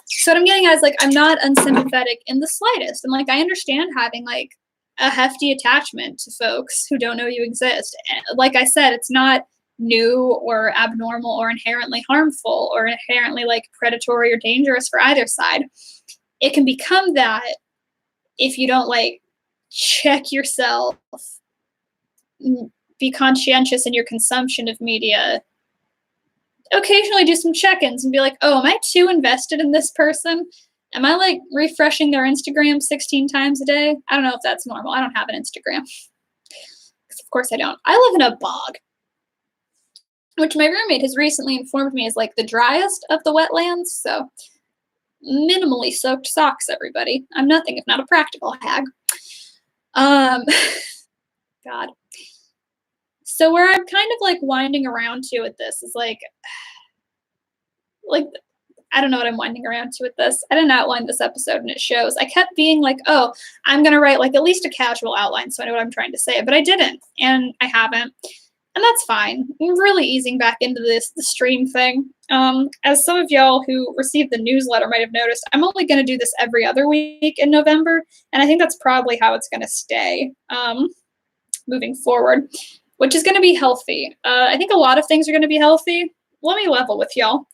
So what I'm getting at is like, I'm not unsympathetic in the slightest. And like, I understand having like a hefty attachment to folks who don't know you exist. And like I said, it's not new or abnormal or inherently harmful or inherently like predatory or dangerous for either side. It can become that if you don't like check yourself, be conscientious in your consumption of media, occasionally do some check-ins and be like, oh, am I too invested in this person? Am I like refreshing their Instagram 16 times a day? I don't know if that's normal. I don't have an Instagram. Of course I don't. I live in a bog, which my roommate has recently informed me is like the driest of the wetlands. So minimally soaked socks, everybody. I'm nothing if not a practical hag. God. So where I'm kind of like winding around to with this is like I don't know what I'm winding around to with this. I didn't outline this episode and it shows. I kept being like, oh, I'm going to write like at least a casual outline so I know what I'm trying to say, but I didn't, and I haven't. And that's fine. I'm really easing back into the stream thing. As some of y'all who received the newsletter might have noticed, I'm only going to do this every other week in November, and I think that's probably how it's going to stay moving forward, which is going to be healthy. I think a lot of things are going to be healthy. Let me level with y'all.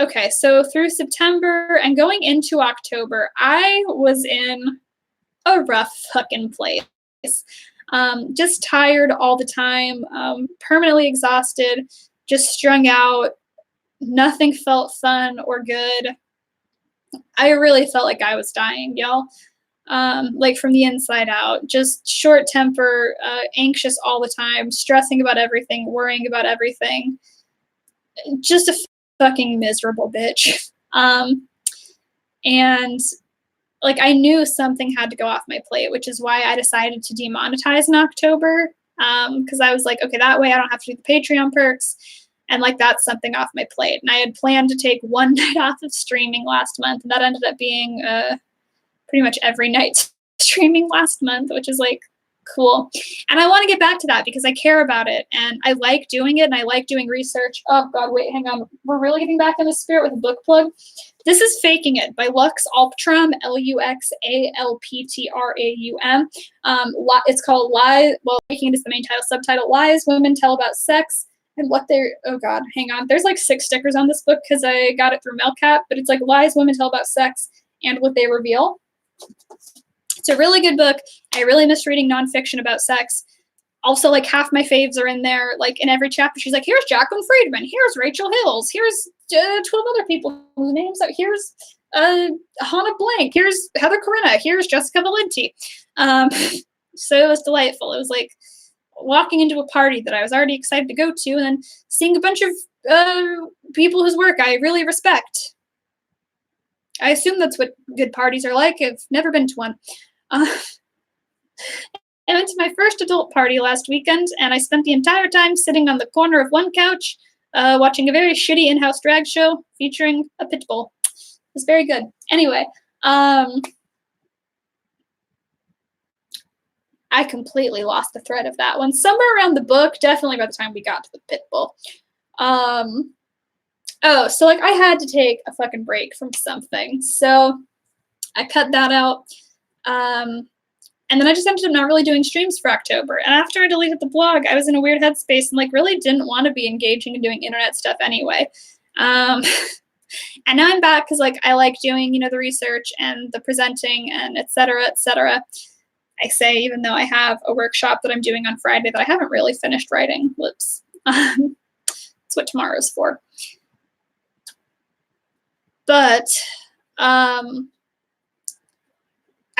Okay, so through September and going into October, I was in a rough fucking place. Just tired all the time, permanently exhausted, just strung out. Nothing felt fun or good. I really felt like I was dying, y'all. Like from the inside out, just short temper, anxious all the time, stressing about everything, worrying about everything. Just a fucking miserable bitch. And like, I knew something had to go off my plate, which is why I decided to demonetize in October. Because I was like, okay, that way I don't have to do the Patreon perks. And like, that's something off my plate. And I had planned to take one night off of streaming last month. And that ended up being pretty much every night streaming last month, which is like cool. And I want to get back to that because I care about it and I like doing it and I like doing research. Oh God, wait, hang on. We're really getting back in the spirit with a book plug. This is Faking It by Lux Alptraum, Luxalptraum. It's called Lies. Well, Faking It is the main title. Subtitle: Lies Women Tell About Sex and What They're. Oh God, hang on. There's like 6 stickers on this book because I got it through Melcat, but it's like Lies Women Tell About Sex and What They Reveal. It's a really good book. I really miss reading nonfiction about sex. Also, like half my faves are in there. Like in every chapter, she's like, here's Jacqueline Friedman, here's Rachel Hills, here's 12 other people whose names are, here's Hannah Blank, here's Heather Corinna, here's Jessica Valenti. So it was delightful. It was like walking into a party that I was already excited to go to and then seeing a bunch of people whose work I really respect. I assume that's what good parties are like. I've never been to one. I went to my first adult party last weekend, and I spent the entire time sitting on the corner of one couch, watching a very shitty in-house drag show featuring a pit bull. It was very good. Anyway, I completely lost the thread of that one. Somewhere around the book, definitely by the time we got to the pit bull. Oh, so like I had to take a fucking break from something. So I cut that out. Um, and then I just ended up not really doing streams for October. And after I deleted the blog, I was in a weird headspace and like really didn't want to be engaging and doing internet stuff anyway. Um, and now I'm back because like I like doing, you know, the research and the presenting and et cetera, et cetera. I say, even though I have a workshop that I'm doing on Friday that I haven't really finished writing. Whoops. That's what tomorrow's for. But I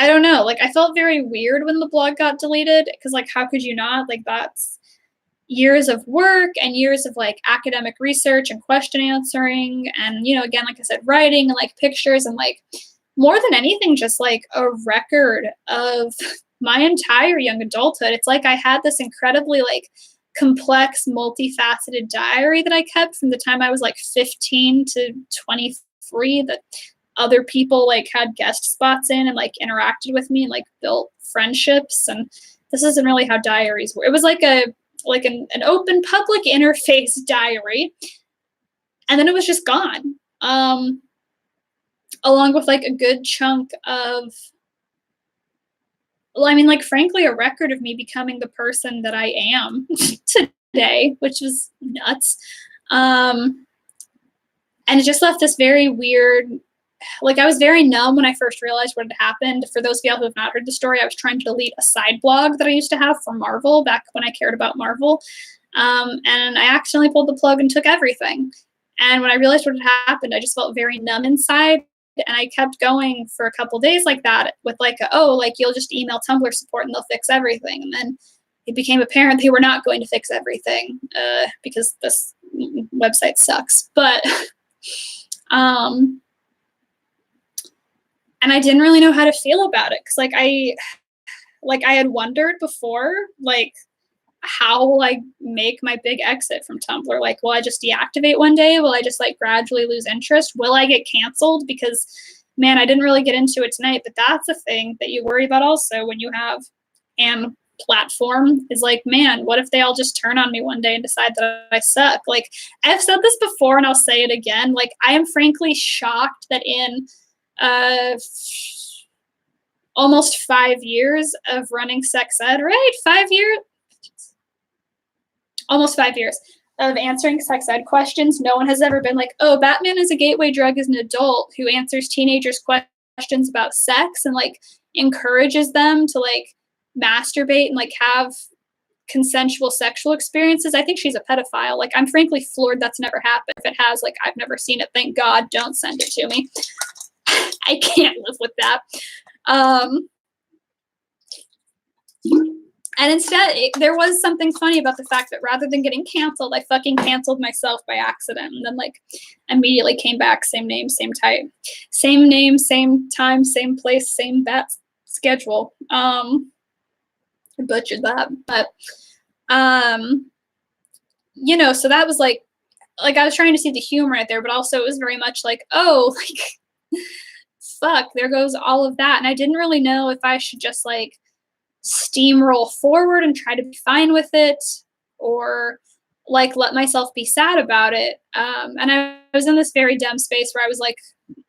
don't know. Like, I felt very weird when the blog got deleted because, like, how could you not? Like, that's years of work and years of like academic research and question answering. And, you know, again, like I said, writing and like pictures and like more than anything, just like a record of my entire young adulthood. It's like I had this incredibly like complex, multifaceted diary that I kept from the time I was like 15 to 23 that other people like had guest spots in and like interacted with me and like built friendships. And this isn't really how diaries were. It was like an open public interface diary. And then it was just gone. Along with like a good chunk of, well, I mean, like, frankly, a record of me becoming the person that I am today, which was nuts. And it just left this very weird, like, I was very numb when I first realized what had happened. For those of y'all who have not heard the story, I was trying to delete a side blog that I used to have for Marvel back when I cared about Marvel. And I accidentally pulled the plug and took everything. And when I realized what had happened, I just felt very numb inside. And I kept going for a couple days like that with like, you'll just email Tumblr support and they'll fix everything. And then it became apparent they were not going to fix everything because this website sucks. But, and I didn't really know how to feel about it. Cause I had wondered before, like, how will I make my big exit from Tumblr? Like, will I just deactivate one day? Will I just like gradually lose interest? Will I get canceled? Because, man, I didn't really get into it tonight, but that's a thing that you worry about also when you have an platform is like, man, what if they all just turn on me one day and decide that I suck? Like, I've said this before and I'll say it again. Like, I am frankly shocked that in almost 5 years of running sex ed, right? 5 years? Almost 5 years of answering sex ed questions, no one has ever been like, oh, Batman is a gateway drug as an adult who answers teenagers' questions about sex and like encourages them to like masturbate and like have consensual sexual experiences. I think she's a pedophile. Like, I'm frankly floored that's never happened. If it has, like, I've never seen it. Thank God, don't send it to me. I can't live with that. And instead, there was something funny about the fact that rather than getting canceled, I fucking canceled myself by accident. And then, like, immediately came back, same name, same type. Same name, same time, same place, same bat schedule. I butchered that. But, you know, so that was, like, I was trying to see the humor right there, but also it was very much like, oh, like, fuck, there goes all of that. And I didn't really know if I should just, like, steamroll forward and try to be fine with it or like let myself be sad about it. And I was in this very dumb space where I was like,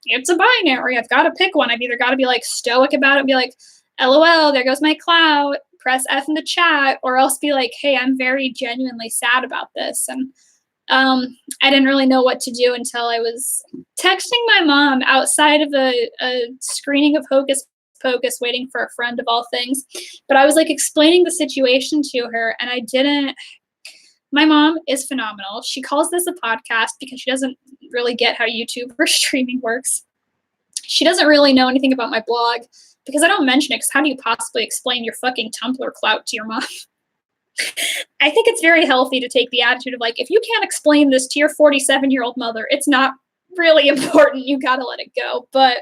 it's a binary. I've got to pick one. I've either got to be like stoic about it and be like, LOL, there goes my clout, press F in the chat, or else be like, hey, I'm very genuinely sad about this. And I didn't really know what to do until I was texting my mom outside of a screening of Hocus Pocus, waiting for a friend of all things. But I was like explaining the situation to her, and I didn't. My mom is phenomenal. She calls this a podcast because she doesn't really get how YouTube or streaming works. She doesn't really know anything about my blog because I don't mention it, because how do you possibly explain your fucking Tumblr clout to your mom? I think it's very healthy to take the attitude of like, if you can't explain this to your 47-year-old mother, it's not really important. You gotta let it go. But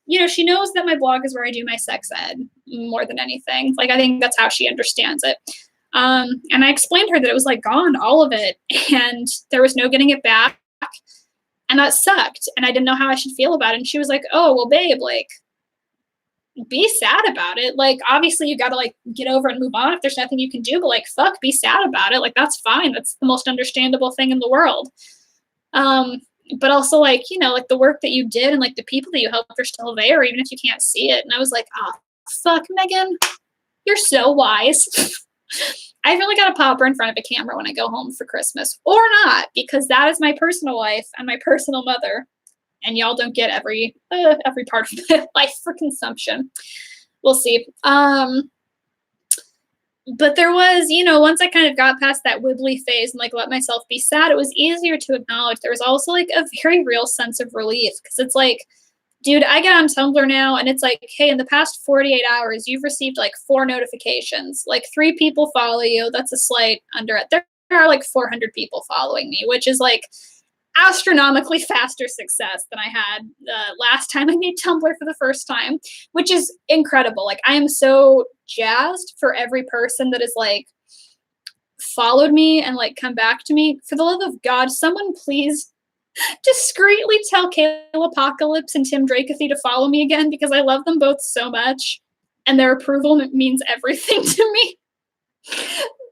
you know, she knows that my blog is where I do my sex ed more than anything. Like, I think that's how she understands it. And I explained to her that it was like gone, all of it, and there was no getting it back. And that sucked. And I didn't know how I should feel about it. And she was like, oh, well, babe, like, be sad about it. Like, obviously you got to like get over it and move on if there's nothing you can do, but like, fuck, be sad about it. Like, that's fine. That's the most understandable thing in the world. but also like, you know, like the work that you did and like the people that you helped are still there, even if you can't see it. And I was like, oh, fuck, Megan, you're so wise. I really got to pop her in front of a camera when I go home for Christmas, or not, because that is my personal life and my personal mother, and y'all don't get every part of my life for consumption. We'll see. But there was, you know, once I kind of got past that wibbly phase and like let myself be sad, it was easier to acknowledge. There was also like a very real sense of relief, because it's like, dude, I get on Tumblr now and it's like, hey, in the past 48 hours, you've received like 4 notifications. Like 3 people follow you. That's a slight under it. There are like 400 people following me, which is like astronomically faster success than I had last time I made Tumblr for the first time, which is incredible. Like, I am so jazzed for every person that has like followed me and like come back to me. For the love of God, someone please discreetly tell Kayla Apocalypse and Tim Drakethy to follow me again, because I love them both so much and their approval means everything to me.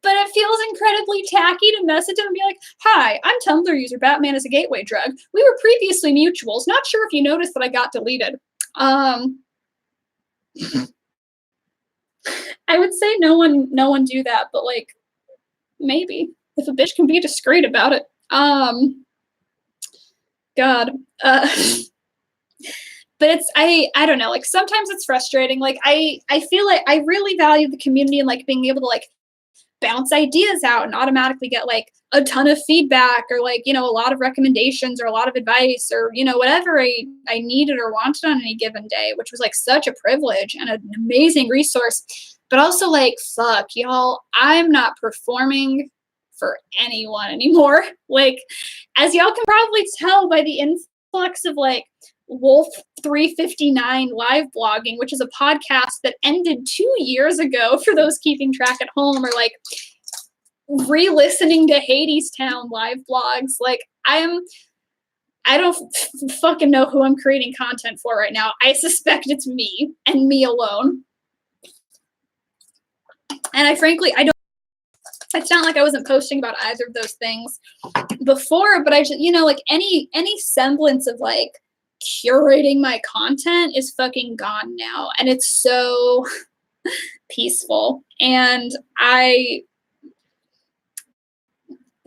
But it feels incredibly tacky to message them and be like, hi, I'm Tumblr user Batman is a gateway drug. We were previously mutuals. Not sure if you noticed that I got deleted. I would say no one do that, but like, maybe. If a bitch can be discreet about it. God. But it's, I don't know, like sometimes it's frustrating. Like I feel like I really value the community and like being able to like bounce ideas out and automatically get like a ton of feedback, or like, you know, a lot of recommendations or a lot of advice, or, you know, whatever I needed or wanted on any given day, which was like such a privilege and an amazing resource. But also like, fuck y'all, I'm not performing for anyone anymore. Like, as y'all can probably tell by the influx of like Wolf 359 live blogging, which is a podcast that ended 2 years ago for those keeping track at home, or like re-listening to Hadestown live blogs. Like, I don't fucking know who I'm creating content for right now. I suspect it's me and me alone. And I frankly don't, it's not like I wasn't posting about either of those things before, but I just, you know, like any semblance of like curating my content is fucking gone now, and it's so peaceful. And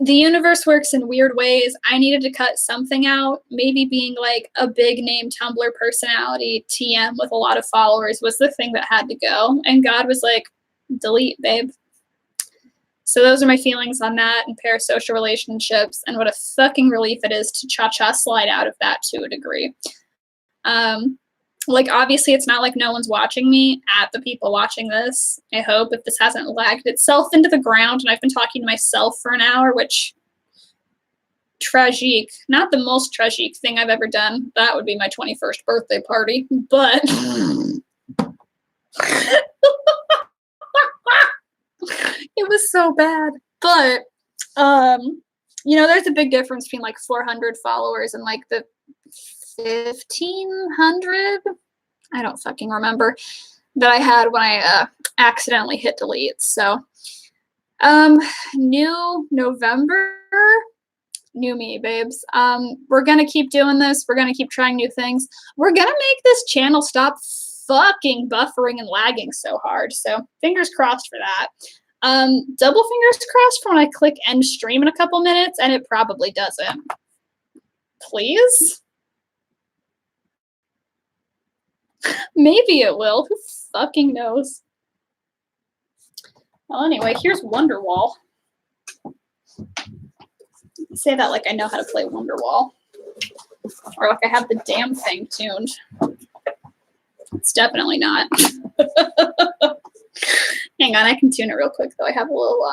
the universe works in weird ways. I needed to cut something out. Maybe being like a big name Tumblr personality TM with a lot of followers was the thing that had to go, and God was like, delete, babe. So those are my feelings on that and parasocial relationships, and what a fucking relief it is to cha-cha slide out of that to a degree. Like, obviously, it's not like no one's watching me at the people watching this. I hope, if this hasn't lagged itself into the ground and I've been talking to myself for an hour, which, tragique. Not the most tragique thing I've ever done. That would be my 21st birthday party, but... It was so bad. But, you know, there's a big difference between like 400 followers and like the 1,500, I don't fucking remember, that I had when I accidentally hit delete. So, new November, new me, babes. We're gonna keep doing this. We're gonna keep trying new things. We're gonna make this channel stop fucking buffering and lagging so hard. So fingers crossed for that. Double fingers crossed for when I click end stream in a couple minutes, and it probably doesn't. Please? Maybe it will. Who fucking knows? Well, anyway, here's Wonderwall. I say that like I know how to play Wonderwall. Or like I have the damn thing tuned. It's definitely not. Hang on, I can tune it real quick, though. I have a little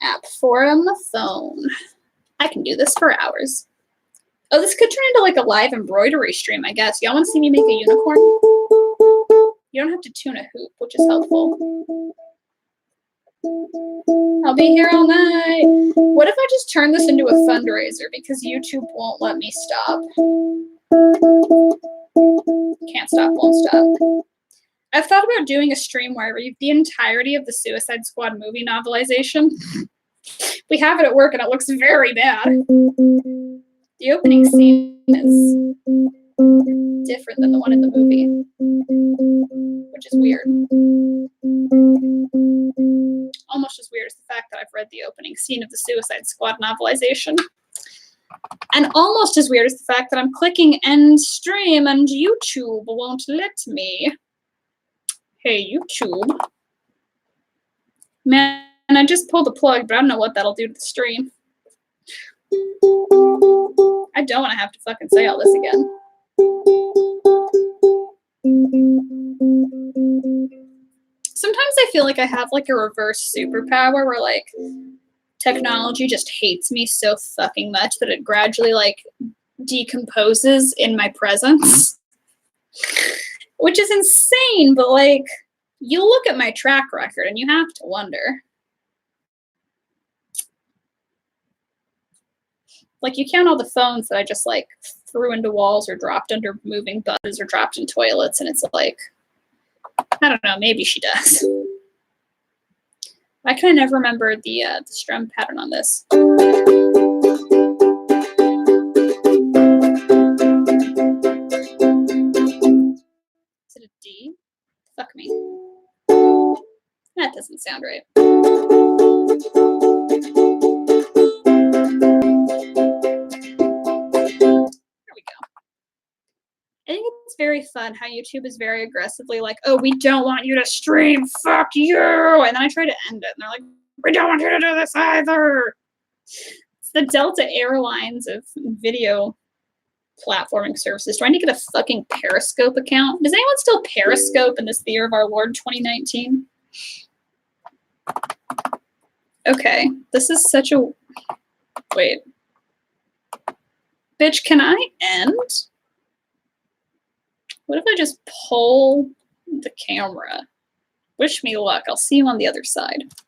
app for it on the phone. I can do this for hours. Oh, this could turn into like a live embroidery stream, I guess. Y'all want to see me make a unicorn? You don't have to tune a hoop, which is helpful. I'll be here all night. What if I just turn this into a fundraiser because YouTube won't let me stop? Can't stop, won't stop. I've thought about doing a stream where I read the entirety of the Suicide Squad movie novelization. We have it at work and it looks very bad. The opening scene is different than the one in the movie, which is weird. Almost as weird as the fact that I've read the opening scene of the Suicide Squad novelization. And almost as weird as the fact that I'm clicking end stream and YouTube won't let me. Hey, YouTube. Man, I just pulled the plug, but I don't know what that'll do to the stream. I don't want to have to fucking say all this again. Sometimes I feel like I have like a reverse superpower where like technology just hates me so fucking much that it gradually like decomposes in my presence. Which is insane, but like you look at my track record and you have to wonder. Like you count all the phones that I just like threw into walls or dropped under moving buses or dropped in toilets, and it's like, I don't know, maybe she does. Why can I never remember the strum pattern on this? Is it a D? Fuck me. That doesn't sound right. There we go. I think it's very fun how YouTube is very aggressively like, oh, we don't want you to stream, fuck you. And then I try to end it, and they're like, we don't want you to do this either. It's the Delta Airlines of video platforming services. Do I need to get a fucking Periscope account? Does anyone still Periscope in this year of our Lord 2019? Okay, this is such a... Wait. Bitch, can I end? What if I just pull the camera? Wish me luck. I'll see you on the other side.